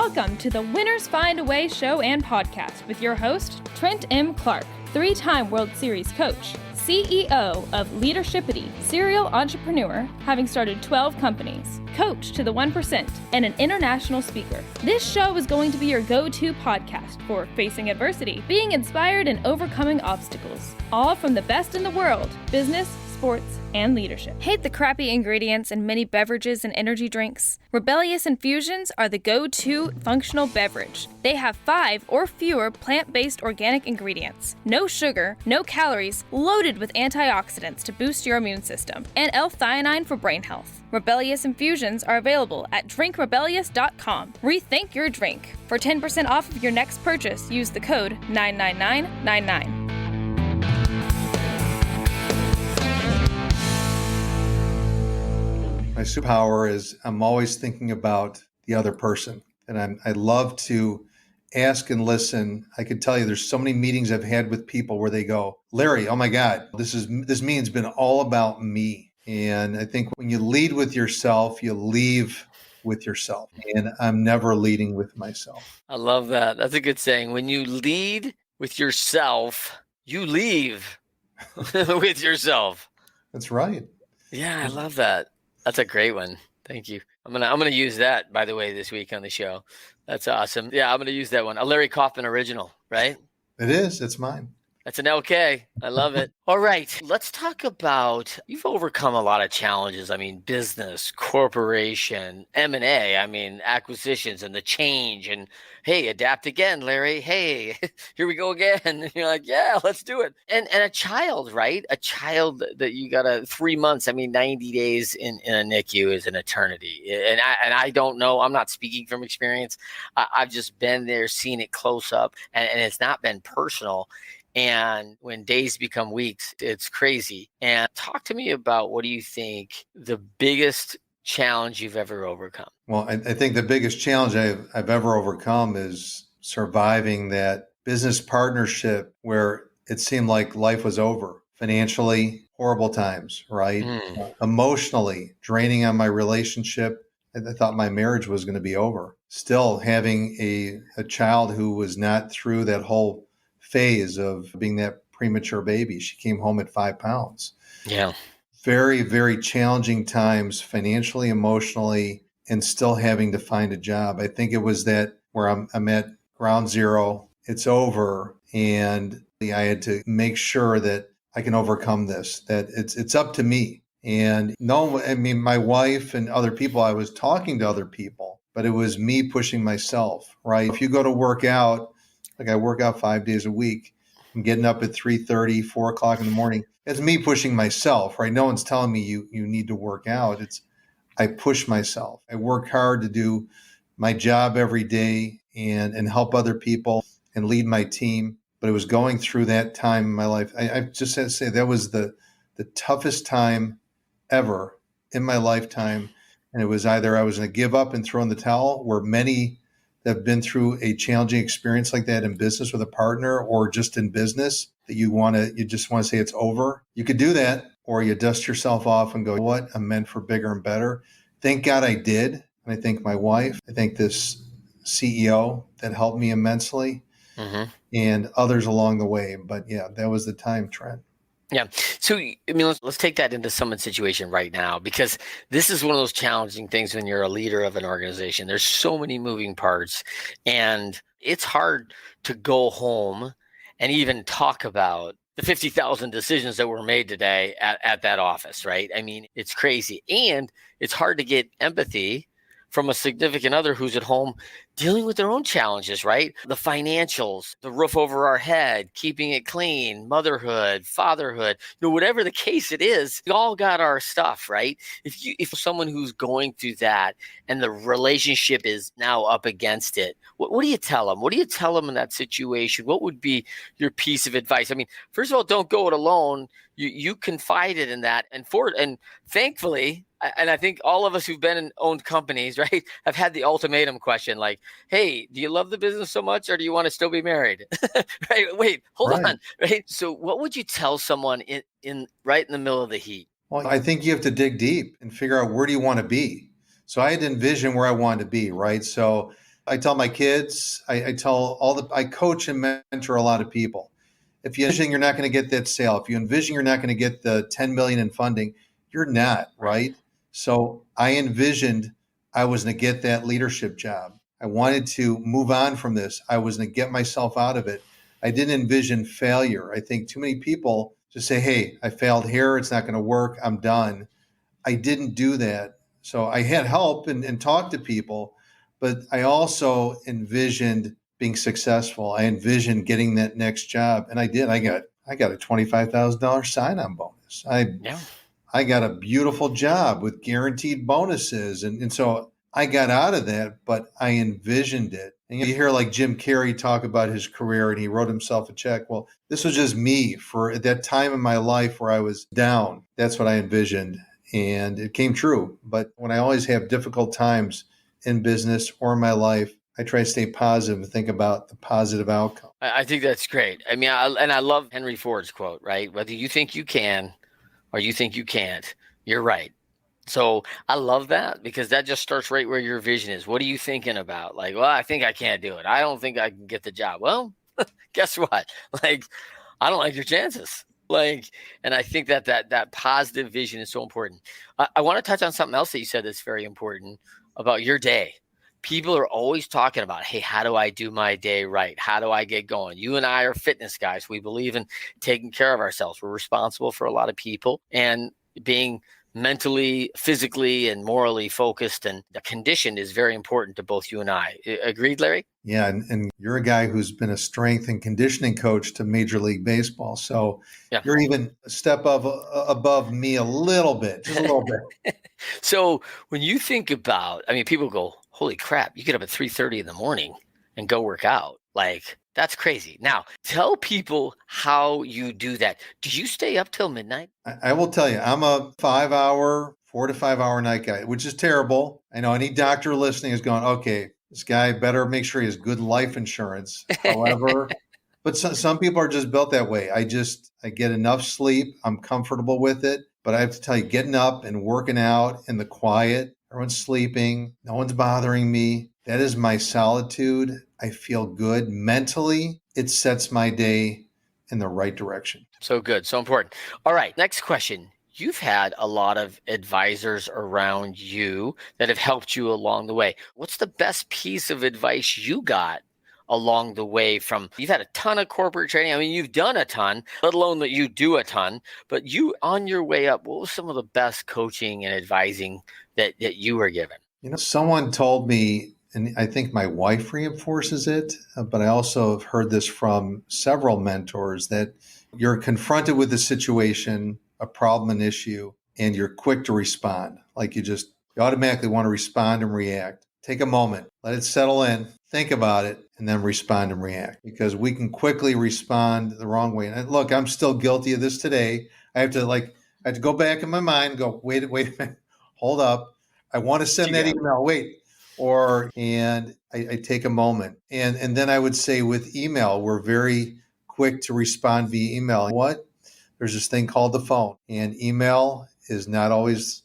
Welcome to the Winners Find a Way show and podcast with your host, Trent M. Clark, three-time World Series coach, CEO of Leadershipity, serial entrepreneur, having started 12 companies, coach to the 1%, and an international speaker. This show is going to be your go-to podcast for facing adversity, being inspired, and overcoming obstacles. All from the best in the world, business, sports, and leadership. Hate the crappy ingredients in many beverages and energy drinks? Rebellious Infusions are the go-to functional beverage. They have 5 or fewer plant-based organic ingredients, no sugar, no calories, loaded with antioxidants to boost your immune system, and L-theanine for brain health. Rebellious Infusions are available at drinkrebellious.com. Rethink your drink. For 10% off of your next purchase, use the code 99999. My superpower is I'm always thinking about the other person, and I love to ask and listen. I could tell you there's so many meetings I've had with people where they go, Larry, oh my God, this meeting's been all about me. And I think when you lead with yourself, you leave with yourself. And I'm never leading with myself. I love that. That's a good saying. When you lead with yourself, you leave with yourself. That's right. Yeah, I love that. That's a great one. Thank you. I'm gonna use that, by the way, this week on the show. That's awesome. Yeah, I'm gonna use that one. A Larry Kaufman original, right? It is. It's mine. That's an LK. I love it. All right. Let's talk about, you've overcome a lot of challenges. I mean, business, corporation, M&A, acquisitions and the change and, hey, adapt again, Larry. Hey, here we go again. And you're like, yeah, let's do it. And a child, right? A child that you got 3 months, 90 days in a NICU is an eternity. And I don't know, I'm not speaking from experience. I've just been there, seen it close up, and it's not been personal. And when days become weeks, it's crazy. And talk to me about, what do you think the biggest challenge you've ever overcome? Well, I think the biggest challenge I've ever overcome is surviving that business partnership where it seemed like life was over. Financially, horrible times, right? Emotionally, draining on my relationship. I thought my marriage was going to be over. Still having a child who was not through that whole phase of being that premature baby. She came home at 5 pounds. Yeah. Very, very challenging times financially, emotionally, and still having to find a job. I think it was that where I'm at ground zero. It's over. And I had to make sure that I can overcome this, that it's up to me. And my wife and other people, I was talking to other people, but it was me pushing myself, right? If you go to work out, like I work out 5 days a week. I'm getting up at 3:30, 4 o'clock in the morning. It's me pushing myself, right? No one's telling me you need to work out. I push myself. I work hard to do my job every day and help other people and lead my team. But it was going through that time in my life. I just had to say that was the toughest time ever in my lifetime. And it was either I was going to give up and throw in the towel, where many have been through a challenging experience like that in business with a partner, or just in business that you just want to say it's over. You could do that, or you dust yourself off and go, what? I'm meant for bigger and better. Thank God I did. And I thank my wife. I thank this CEO that helped me immensely, and others along the way. But yeah, that was the time, Trent. Yeah. So, let's take that into someone's situation right now, because this is one of those challenging things when you're a leader of an organization. There's so many moving parts, and it's hard to go home and even talk about the 50,000 decisions that were made today at that office, right? It's crazy. And it's hard to get empathy from a significant other who's at home dealing with their own challenges, right? The financials, the roof over our head, keeping it clean, motherhood, fatherhood, whatever the case it is, we all got our stuff, right? If someone who's going through that and the relationship is now up against it, what do you tell them? What do you tell them in that situation? What would be your piece of advice? First of all, don't go it alone. You confided in that, and thankfully, and I think all of us who've been in owned companies, right, have had the ultimatum question, like, hey, do you love the business so much, or do you want to still be married? Right? Wait, hold on. Right. So what would you tell someone in right in the middle of the heat? Well, I think you have to dig deep and figure out, where do you want to be? So I had to envision where I wanted to be, right? So I tell my kids, I tell I coach and mentor a lot of people. If you envision you're not going to get that sale, if you envision you're not going to get the 10 million in funding, you're not, right? So I envisioned I was going to get that leadership job. I wanted to move on from this. I was going to get myself out of it. I didn't envision failure. I think too many people just say, hey, I failed here. It's not going to work. I'm done. I didn't do that. So I had help and talked to people, but I also envisioned being successful. I envisioned getting that next job, and I did. I got a $25,000 sign-on bonus. I got a beautiful job with guaranteed bonuses, and so I got out of that, but I envisioned it. And you hear like Jim Carrey talk about his career, and he wrote himself a check. Well, this was just me for at that time in my life where I was down. That's what I envisioned, and it came true. But when I always have difficult times in business or in my life, I try to stay positive and think about the positive outcome. I think that's great. I mean, I love Henry Ford's quote, right? Whether you think you can or you think you can't, you're right. So I love that because that just starts right where your vision is. What are you thinking about? Like, well, I think I can't do it. I don't think I can get the job. Well, guess what? Like, I don't like your chances. Like, and I think that positive vision is so important. I want to touch on something else that you said that's very important about your day. People are always talking about, hey, how do I do my day right? How do I get going? You and I are fitness guys. We believe in taking care of ourselves. We're responsible for a lot of people, and being mentally, physically, and morally focused and conditioned is very important to both you and I. Agreed, Larry? Yeah, and you're a guy who's been a strength and conditioning coach to Major League Baseball. So you're even a step above me a little bit, just a little bit. So when you think about, I mean, people go, holy crap, you get up at 3:30 in the morning and go work out. Like, that's crazy. Now, tell people how you do that. Do you stay up till midnight? I will tell you, I'm a 4 to 5 hour night guy, which is terrible. I know any doctor listening is going, okay, this guy better make sure he has good life insurance. However, but some people are just built that way. I get enough sleep. I'm comfortable with it. But I have to tell you, getting up and working out in the quiet, everyone's sleeping, no one's bothering me. That is my solitude. I feel good mentally. It sets my day in the right direction. So good. So important. All right. Next question. You've had a lot of advisors around you that have helped you along the way. What's the best piece of advice you got along the way from, you've had a ton of corporate training. I mean, you've done a ton, let alone that you do a ton, but you on your way up, what was some of the best coaching and advising that you were given? You know, someone told me, and I think my wife reinforces it, but I also have heard this from several mentors, that you're confronted with a situation, a problem, an issue, and you're quick to respond. Like you automatically want to respond and react. Take a moment, let it settle in, think about it, and then respond and react, because we can quickly respond the wrong way. And look, I'm still guilty of this today. I have to go back in my mind and go, wait a minute, hold up. I want to send that email. Wait. And I take a moment. And then I would say with email, we're very quick to respond via email. There's this thing called the phone, and email is not always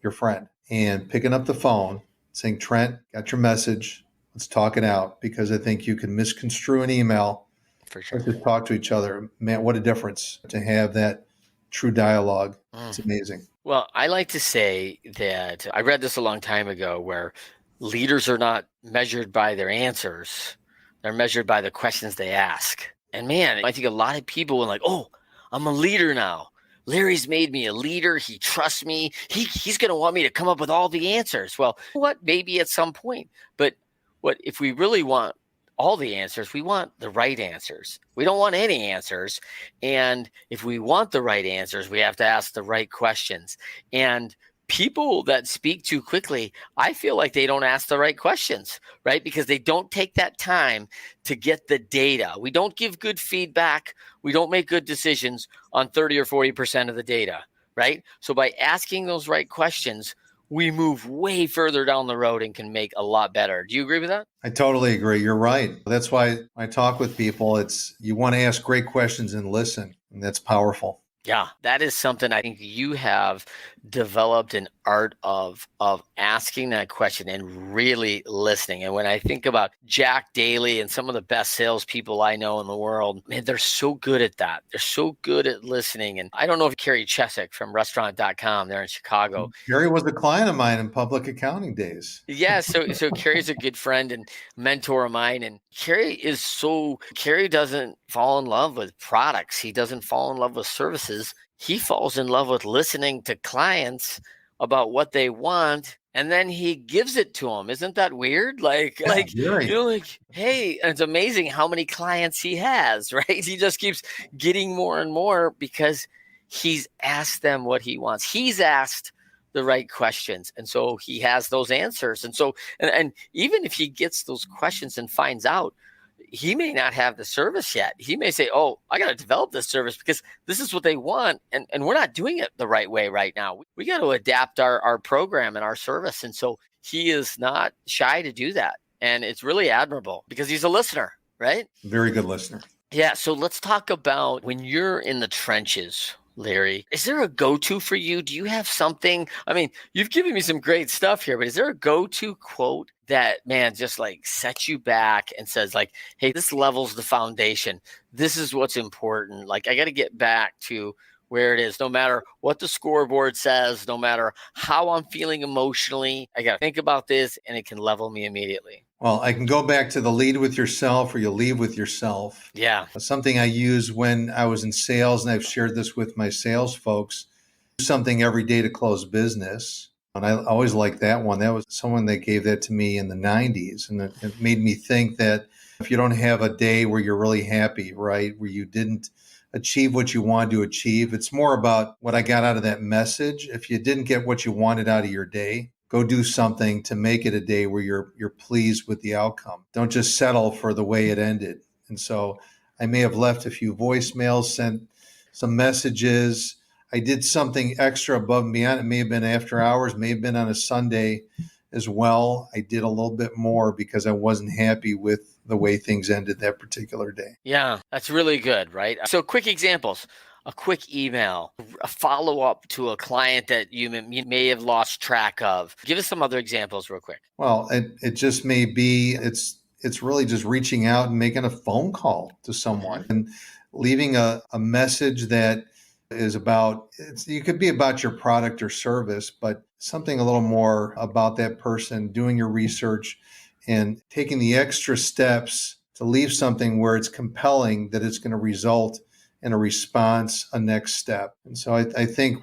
your friend. And picking up the phone, saying, Trent, got your message. Let's talk it out, because I think you can misconstrue an email. For sure. Let's just talk to each other. Man, what a difference to have that true dialogue. It's amazing. Well, I like to say that I read this a long time ago, where leaders are not measured by their answers. They're measured by the questions they ask. And man, I think a lot of people are like, oh, I'm a leader now. Larry's made me a leader. He trusts me. He's going to want me to come up with all the answers. Well, what? Maybe at some point. But what if we really want all the answers? We want the right answers. We don't want any answers. And if we want the right answers, we have to ask the right questions. And people that speak too quickly, I feel like they don't ask the right questions, right? Because they don't take that time to get the data. We don't give good feedback. We don't make good decisions on 30 or 40% of the data, right? So by asking those right questions, we move way further down the road and can make a lot better. Do you agree with that? I totally agree. You're right. That's why when I talk with people, you want to ask great questions and listen, and that's powerful. Yeah, that is something I think you have developed an art of asking that question and really listening. And when I think about Jack Daly and some of the best salespeople I know in the world, man, they're so good at that. They're so good at listening. And I don't know if Carrie Chesick from restaurant.com there in Chicago. Gary was a client of mine in public accounting days. Yeah, so Carrie's a good friend and mentor of mine. And Carrie doesn't fall in love with products. He doesn't fall in love with services. He falls in love with listening to clients about what they want, and then he gives it to them. Isn't that weird? Like, Gary. Hey, and it's amazing how many clients he has, right? He just keeps getting more and more because he's asked them what he wants. He's asked the right questions. And so he has those answers. And so, and even if he gets those questions and finds out, he may not have the service yet. He may say, oh, I got to develop this service because this is what they want. And we're not doing it the right way right now. We got to adapt our program and our service. And so he is not shy to do that. And it's really admirable because he's a listener, right? Very good listener. Yeah. So let's talk about when you're in the trenches, Larry, is there a go-to for you? Do you have something? I mean, you've given me some great stuff here, but is there a go-to quote that, man, just like sets you back and says like, hey, this levels the foundation. This is what's important. Like, I got to get back to where it is, no matter what the scoreboard says, no matter how I'm feeling emotionally, I got to think about this and it can level me immediately. Well, I can go back to the lead with yourself or you leave with yourself. Yeah. Something I used when I was in sales, and I've shared this with my sales folks, do something every day to close business. And I always liked that one. That was someone that gave that to me in the 90s. And it made me think that if you don't have a day where you're really happy, right, where you didn't achieve what you wanted to achieve, it's more about what I got out of that message. If you didn't get what you wanted out of your day, go do something to make it a day where you're pleased with the outcome. Don't just settle for the way it ended. And so I may have left a few voicemails, sent some messages. I did something extra above and beyond. It may have been after hours, may have been on a Sunday as well. I did a little bit more because I wasn't happy with the way things ended that particular day. Yeah, that's really good, right? So quick examples. A quick email, a follow-up to a client that you may have lost track of. Give us some other examples real quick. Well, it just may be, it's really just reaching out and making a phone call to someone and leaving a message that is about, you could be about your product or service, but something a little more about that person, doing your research and taking the extra steps to leave something where it's compelling that it's going to result in a response, a next step. And so I think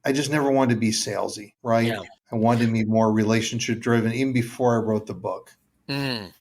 I just never wanted to be salesy, right? Yeah. I wanted to be more relationship driven even before I wrote the book.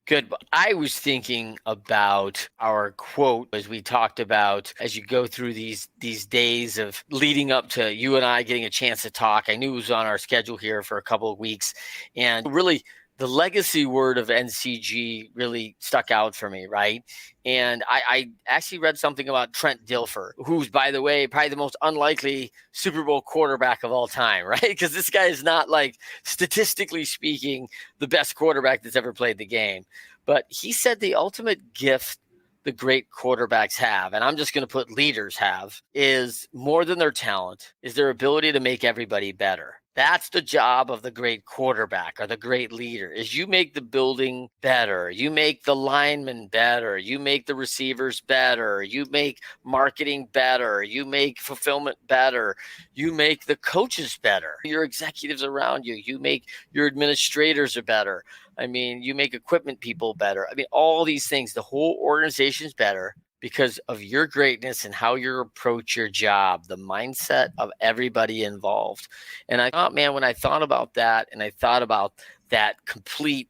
Good. I was thinking about our quote as we talked about as you go through these days of leading up to you and I getting a chance to talk. I knew it was on our schedule here for a couple of weeks. And really, the legacy word of NCG really stuck out for me, right? And I actually read something about Trent Dilfer, who's, by the way, probably the most unlikely Super Bowl quarterback of all time, right? Because this guy is not, like, statistically speaking, the best quarterback that's ever played the game. But he said the ultimate gift the great quarterbacks have, and I'm just going to put leaders have, is more than their talent, is their ability to make everybody better. That's the job of the great quarterback or the great leader, is you make the building better. You make the linemen better. You make the receivers better. You make marketing better. You make fulfillment better. You make the coaches better. Your executives around you. You make your administrators are better. I mean, you make equipment people better. I mean, all these things, the whole organization is better because of your greatness and how you approach your job, the mindset of everybody involved. And I thought, man, when I thought about that and I thought about that complete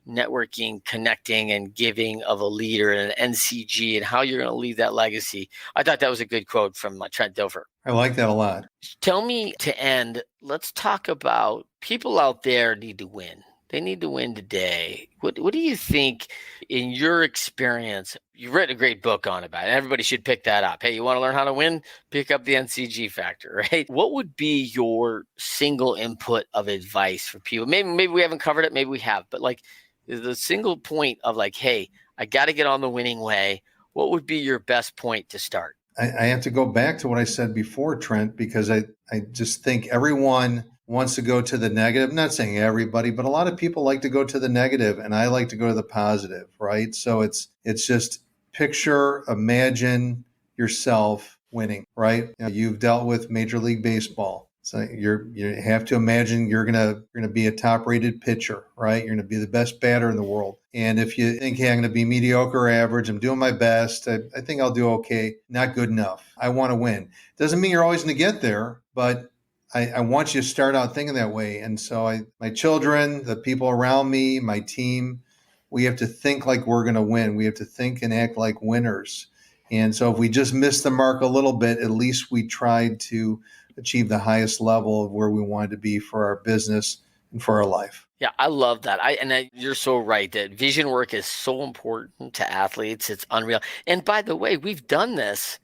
networking, connecting, and giving of a leader and an NCG and how you're going to leave that legacy, I thought that was a good quote from Trent Dilfer. I like that a lot. Tell me, to end, let's talk about people out there need to win. They need to win today. What do you think, in your experience? You've written a great book on about it. Everybody should pick that up. Hey, you want to learn how to win? Pick up the NCG Factor, right? What would be your single input of advice for people? Maybe we haven't covered it. Maybe we have. But like the single point of like, hey, I got to get on the winning way. What would be your best point to start? I have to go back to what I said before, Trent, because I just think everyone wants to go to the negative. I'm not saying everybody, but a lot of people like to go to the negative, and I like to go to the positive, right? So it's just picture, imagine yourself winning, right? You've dealt with Major League Baseball. So you have to imagine you're gonna be a top-rated pitcher, right? You're gonna be the best batter in the world. And if you think, hey, I'm gonna be mediocre or average, I'm doing my best, I think I'll do okay, not good enough. I want to win. Doesn't mean you're always gonna get there, but I want you to start out thinking that way. And so my children, the people around me, my team, we have to think like we're gonna win. We have to think and act like winners. And so if we just miss the mark a little bit, at least we tried to achieve the highest level of where we wanted to be for our business and for our life. Yeah, I love that. You're so right that vision work is so important to athletes. It's unreal. And by the way, we've done this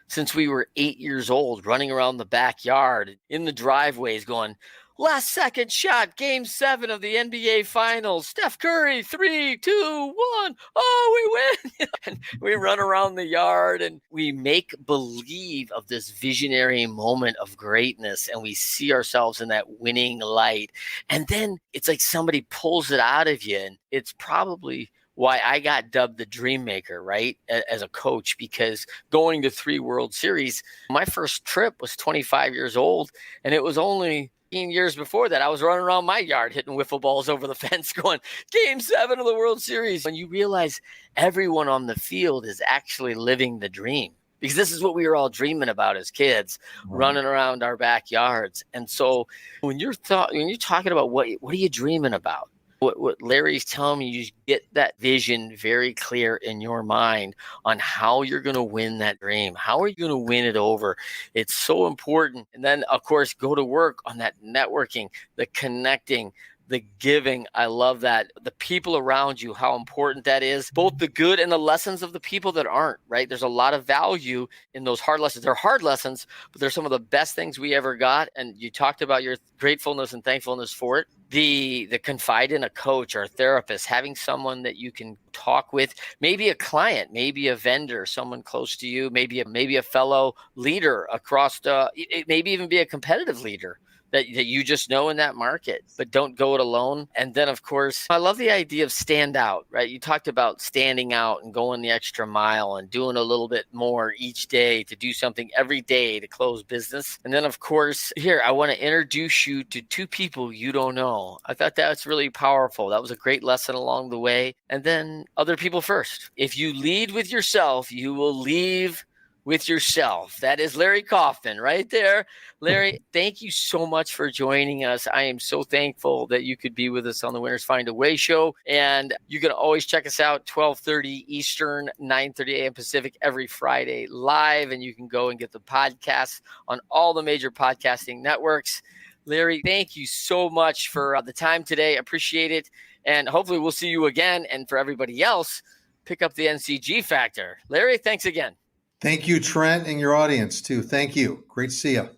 since we were 8 years old, running around the backyard in the driveways going, last second shot, game 7 of the NBA finals. Steph Curry, 3, 2, 1. Oh, we win. And we run around the yard and we make believe of this visionary moment of greatness. And we see ourselves in that winning light. And then it's like somebody pulls it out of you. And it's probably why I got dubbed the dream maker, right? As a coach, because going to 3 World Series, my first trip was 25 years old. And it was only years before that, I was running around my yard hitting wiffle balls over the fence going, game 7 of the World Series. When you realize everyone on the field is actually living the dream, because this is what we were all dreaming about as kids, running around our backyards. And so when you're talking about what are you dreaming about? What Larry's telling me, you get that vision very clear in your mind on how you're going to win that dream. How are you going to win it over? It's so important. And then, of course, go to work on that networking, the connecting, the giving. I love that. The people around you, how important that is, both the good and the lessons of the people that aren't, right? There's a lot of value in those hard lessons. They're hard lessons, but they're some of the best things we ever got. And you talked about your gratefulness and thankfulness for it. The confide in a coach or a therapist, having someone that you can talk with, maybe a client, maybe a vendor, someone close to you, maybe a fellow leader across it maybe even be a competitive leader that you just know in that market, but don't go it alone. And then, of course, I love the idea of stand out, right? You talked about standing out and going the extra mile and doing a little bit more each day to do something every day to close business. And then, of course, here, I want to introduce you to 2 people you don't know. I thought that's really powerful. That was a great lesson along the way. And then other people first. If you lead with yourself, you will leave with yourself. That is Larry Kaufman right there. Larry, thank you so much for joining us. I am so thankful that you could be with us on the Winners Find a Way show. And you can always check us out 12:30 Eastern, 9:30 a.m. Pacific every Friday live. And you can go and get the podcasts on all the major podcasting networks. Larry, thank you so much for the time today. Appreciate it. And hopefully we'll see you again. And for everybody else, pick up the NCG Factor. Larry, thanks again. Thank you, Trent, and your audience, too. Thank you. Great to see you.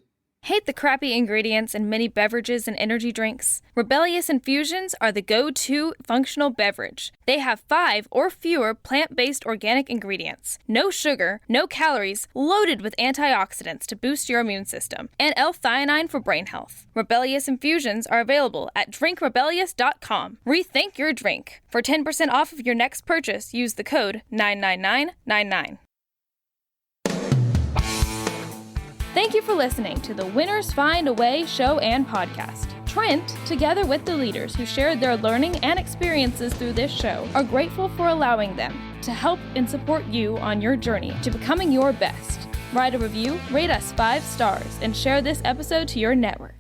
Hate the crappy ingredients in many beverages and energy drinks? Rebellious Infusions are the go-to functional beverage. They have 5 or fewer plant-based organic ingredients, no sugar, no calories, loaded with antioxidants to boost your immune system, and L-theanine for brain health. Rebellious Infusions are available at drinkrebellious.com. Rethink your drink. For 10% off of your next purchase, use the code 99999. Thank you for listening to the Winners Find a Way show and podcast. Trent, together with the leaders who shared their learning and experiences through this show, are grateful for allowing them to help and support you on your journey to becoming your best. Write a review, rate us 5 stars, and share this episode to your network.